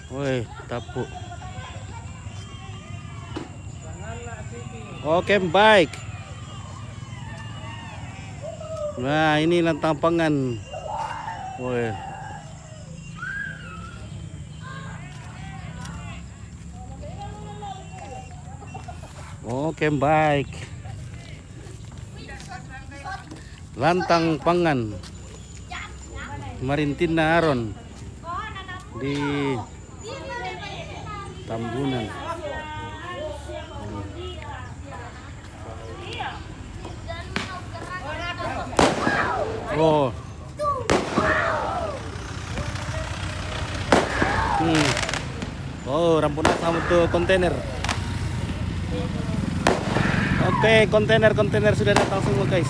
Woi, tapu. Oke, baik. Nah, ini lantang pangan. Woi. Oke, baik. Lantang pangan. Marintina Aron di Tambunan. Oh. Oh, rampunan sama tuh kontainer. Oke, kontainer sudah datang semua, guys.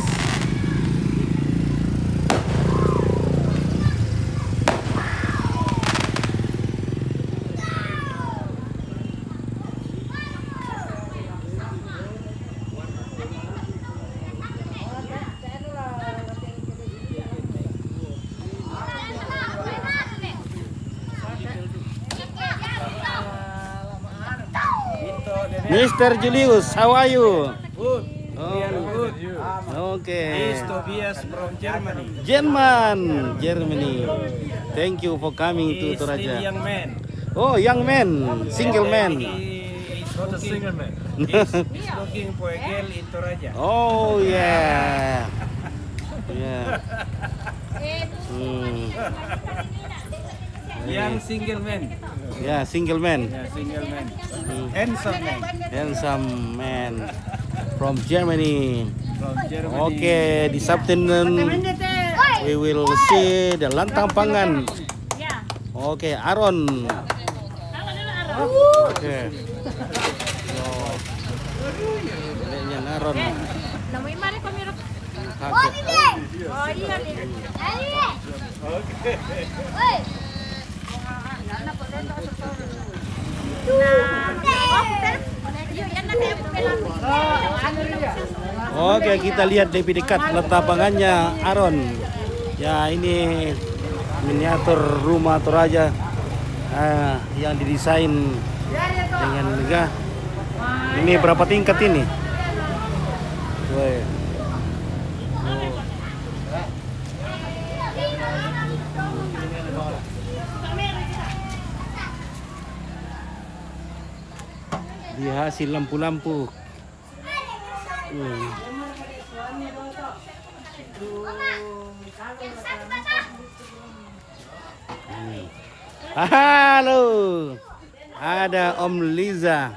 Mr. Julius, how are you? Good. Oh, Good. okay. This Tobias from Germany. Germany. Thank you for coming to He's still Toraja. young man. Oh, young man, single man. He's not a single man. He's looking for a girl in Toraja. Oh yeah, yeah. Hmm. Young single man. Yeah, single man, Yeah, single man. Handsome man handsome man from Germany. from Germany. Okay, this afternoon we will see the lantang pangan. Okay, Aron. Okay. Oh. Neneknya Aron. Kakek. Oh iya nih. Oke, kita lihat lebih dekat letapangannya Aron. Ya, ini miniatur rumah Toraja yang didesain dengan megah. Ini berapa tingkat ini? Woi. Dia hasil lampu-lampu. Halo, ada Om Liza.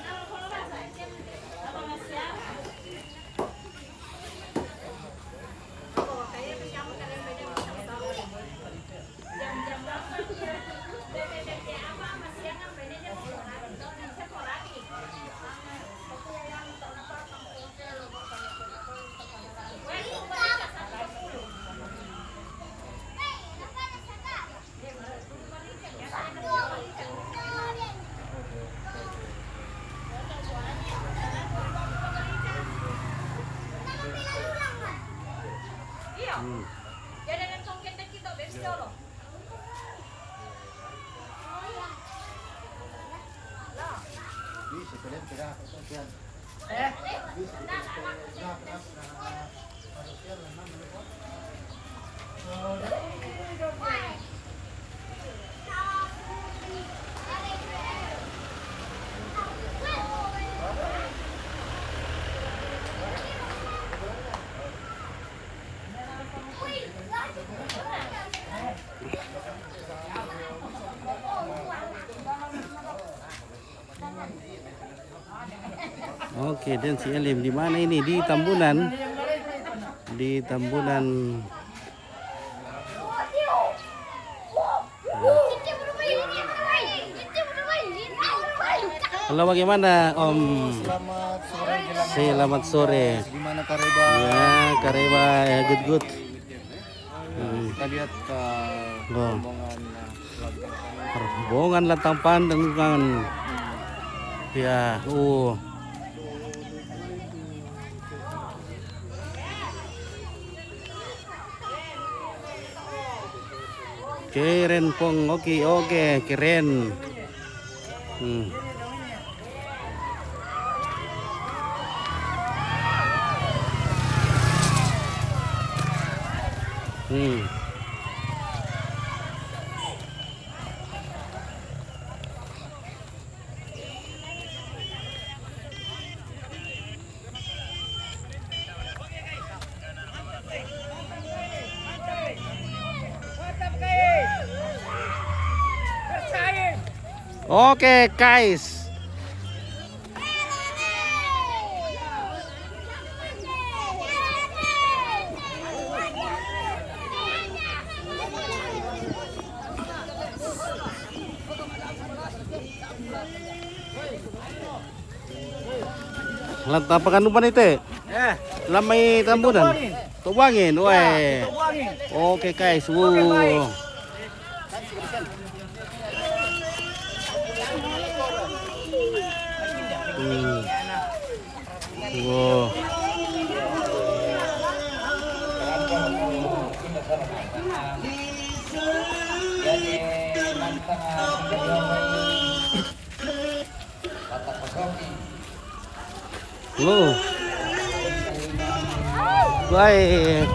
Oke, dan si Elim di mana ini? Di Tambunan. Di Tambunan. Halo, bagaimana Om? Selamat sore. Gimana Kareba? Ya, Kareba, ya, good. Kita lihat ke Oh. rombongan lantang pangan. Rombongan lantang pangan. Ya, Keren Pong, oke, keren. Hmm. Hmm. Oke, guys. Lantap pekan umpan itu. Lamai tambunan. Tuangin, weh. Oke, guys. Wow. Wow. Wow. Baik.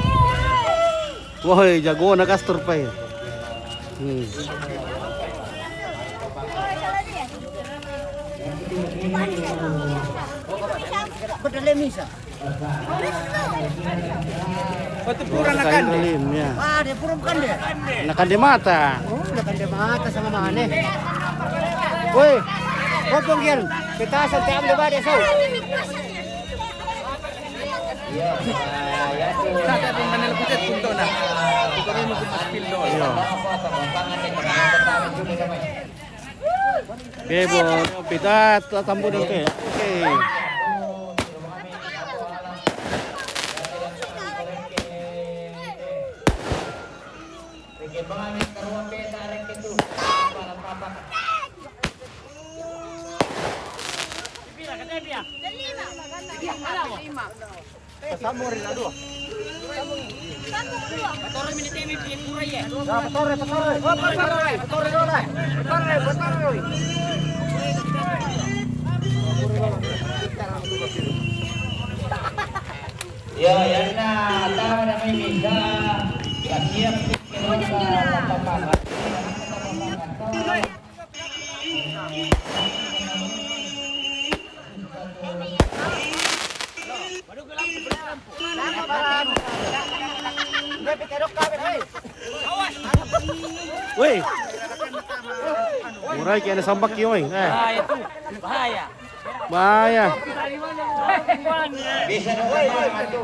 Woi, jago na Castor pa eh. Batu pura nakande. Ya. Ah, dia pura bukan dia. Nakande mata. Oh, nakande mata sama mana? Woi, potong gel. Kita santai ambil badai sau. Saka pun manel putet punto na. Kami mo kumaspil do. Oke, Bo. Pita tambu dong ke. Oke. Ya, yan na. Tama na may misa. Kasiyak. Woi. Murai kayak ada sambak yoy. Bahaya tuh. Bahaya. Bahaya. Bisa na matu.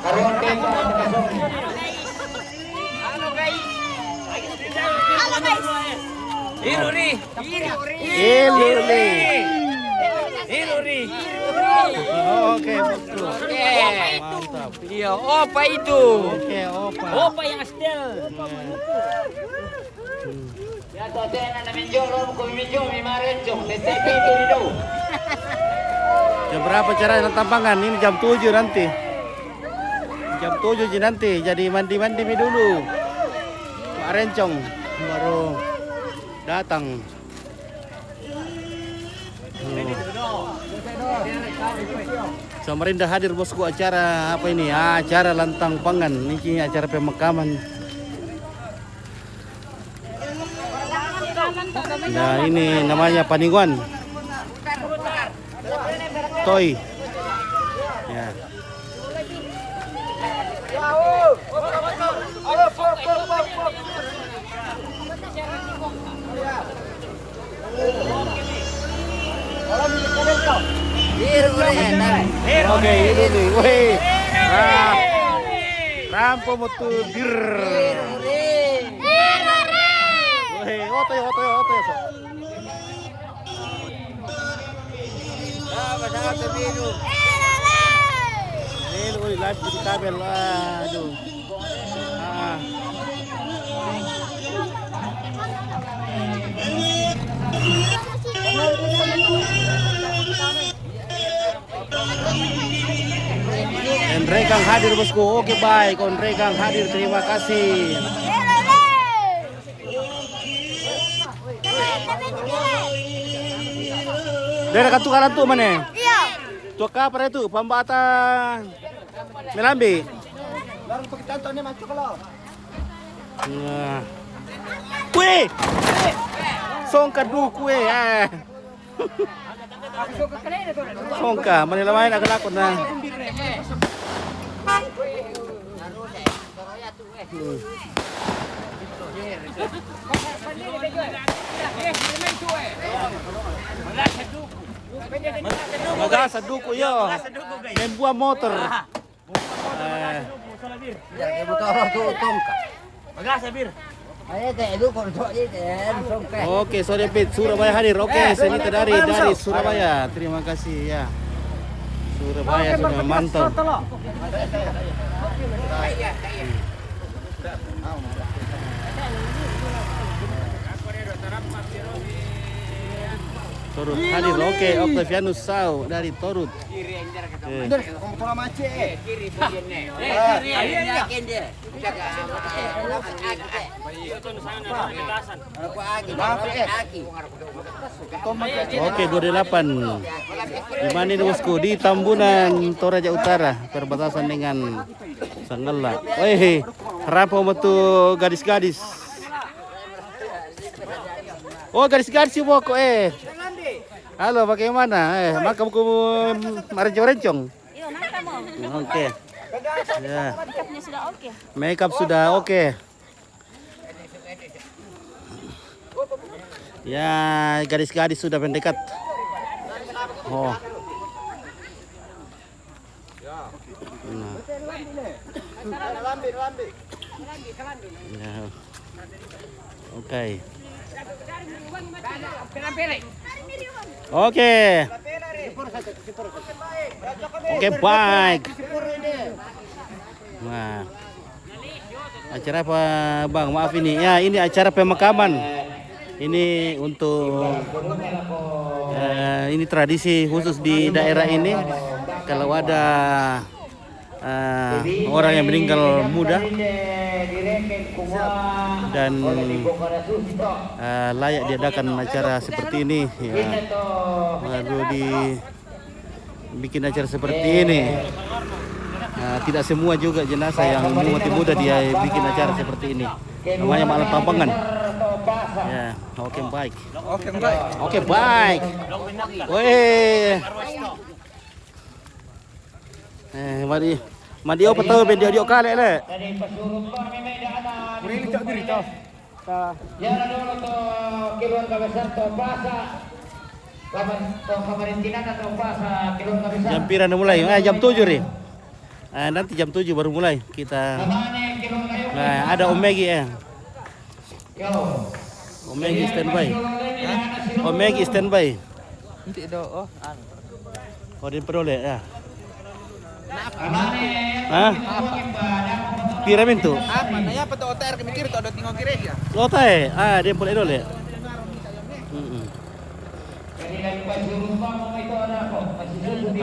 Karuan tempo ang nakasok. Iruri. Iluli. Iruri. Oke, betul. Mantap. Iya, opa itu. Oke, opa. Opa yang astel. Ya totena na minjong rom ko minjong mi marenjong TTP itu dulu. Jam berapa cara tampangan? Ini jam 7 nanti. Jam 7 nanti. Jadi mandi-mandi dulu. Pak Rencong baru datang. Samarinda hadir bosku acara apa ini? Acara lantang pangan. Ini acara pemakaman. Nah ini namanya Paniguan. Toy. Ya. Oke, itu nih. Woi. Rampo mutu bir. Woi, oto ya. Ini live di kabel. Aduh. Onrekang hadir bosku. Oke baik, Onrekang hadir. Terima kasih. Dari katukaran tuh mana? Iya. Tuh apa itu? Pambata Melambi. Baru pakai tontonnya masuk kalau. Nah. Kue. Songka du kue ya. Songka, Manila main agak lakon na. Magasa duko yo. May buah motor. Ya, butuh orang tuh tongka. Magasa bir. Ayo teh, itu konco songka. Oke, sorry Pit, Surabaya hadir. Oke, Senita dari Surabaya. Terima kasih ya. Surabaya sudah memantau. Torut hadir. Oke, Octavianus Sau dari Torut. Pola mace. Oke, 28. Di mana ini bosku? Di Tambunan, Toraja Utara, perbatasan dengan Sanggala. Weh, rapo metu gadis-gadis. Oh, gadis-gadis sih kok Halo, bagaimana? Makam ku marencong-rencong. Iya, nangka mo. Oke. Ya. Makeupnya sudah oke. Makeup sudah oke. Ya, gadis-gadis sudah mendekat. Oh. Nah. Ya. Oke. Oke. Oke, baik. Nah. Acara apa, Bang? Maaf ini. Ya, ini acara pemakaman. Ini untuk ini tradisi khusus di daerah ini. Kalau ada orang yang meninggal muda dan layak diadakan acara seperti ini ya. Lalu dibikin acara seperti ini. Tidak semua juga jenazah yang masih muda dia bikin acara seperti ini. Namanya malam tampangan. Ya, oke baik. Oke baik. Weh. Mari apa tahu dia kali le. Ini tak cerita. Jangan dulu tuh keluarga besar Topasa. Pemerintahan atau Topasa keluarga besar. Jam pira mulai? Jam 7 nih. Nanti jam 7 baru mulai kita. Ada Omegi ya. Omegi standby. Omegi standby. Nanti do. Oh, dia perlu ya. Hah? Pira mintu? Apa? Naya apa tuh OTR kami kiri tuh ada tinggal kiri ya. Lotai. Dia boleh dole.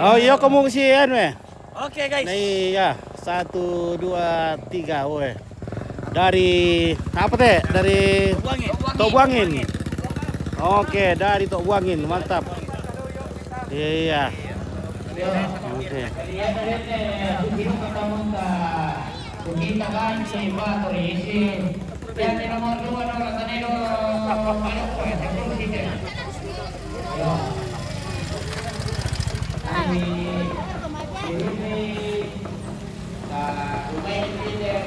Oh, iya kamu kesian weh. Oke guys. Nih ya, 1 2 3 weh. Dari apa teh? Dari Tok Buangin. Oke, dari Tok Buangin, mantap. Iya. Oke.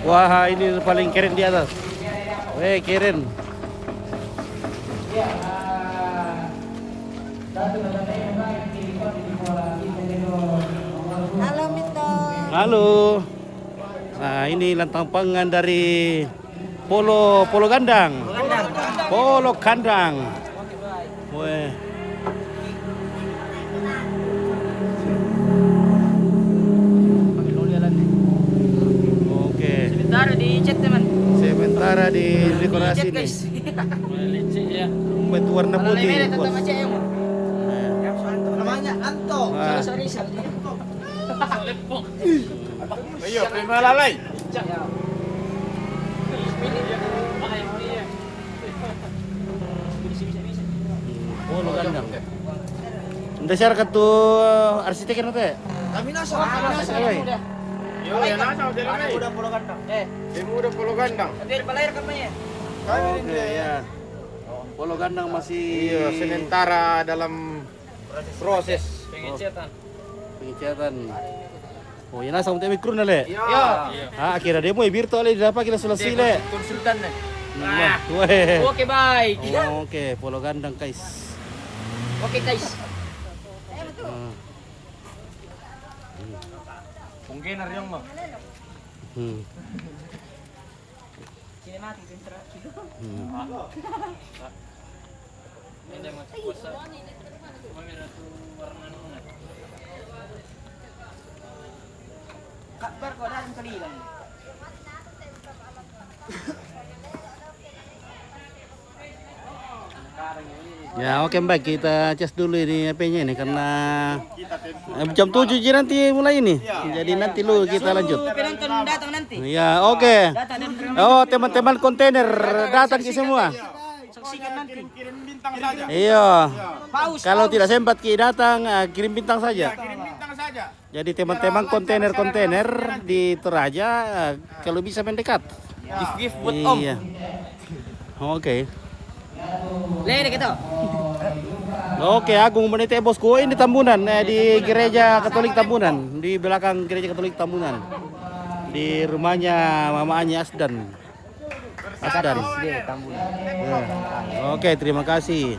Wah, ini paling keren di atas. Weh, keren. Halo Mito. Halo. Nah, ini lantampangan dari Polo Gandang. Polo Kandang. Weh. Oke. Sebentar di chat teman. Sementara di dekorasi nih. Batu warna putih, bos. Namanya Anto. Wah. Sorry. Ayo, prima lalay. Polo gandang. Udah share ke tuh arsitek kan teh? Yo, yan nasa hotel na eh. Muda pulo gandang. Oke ya. Polo gandang masih Iya, sementara dalam proses. pengecatan. Oh, ya nasa untuk mikro na le. Iya. Ah, akhirnya demo virtual le dapat kita selesai le. Konsultan na. Oke, baik. Oke, polo gandang guys. Oke, guys. Mungkin naryong mo. Hmm. Kabar ko rin kali lang. Ya oke baik kita cas dulu ini HP-nya ini karena jam 7 aja nanti mulai ini. Jadi nanti lu kita lanjut. Penonton datang nanti. Ya oke. Oh teman-teman kontainer datang ke semua. Saksikan nanti. Kirim bintang saja. Iya. Paus. Kalau tidak sempat ki datang kirim bintang saja. Kirim bintang saja. Jadi teman-teman kontainer di Toraja kalau bisa mendekat. Gift buat Om. Iya. Oke. Lele gitu. Oke, Agung Menite bosku ini Tambunan di gereja Katolik Tambunan, di belakang gereja Katolik Tambunan. Di rumahnya mamanya Asdan. Dia Tambunan. Oke, terima kasih.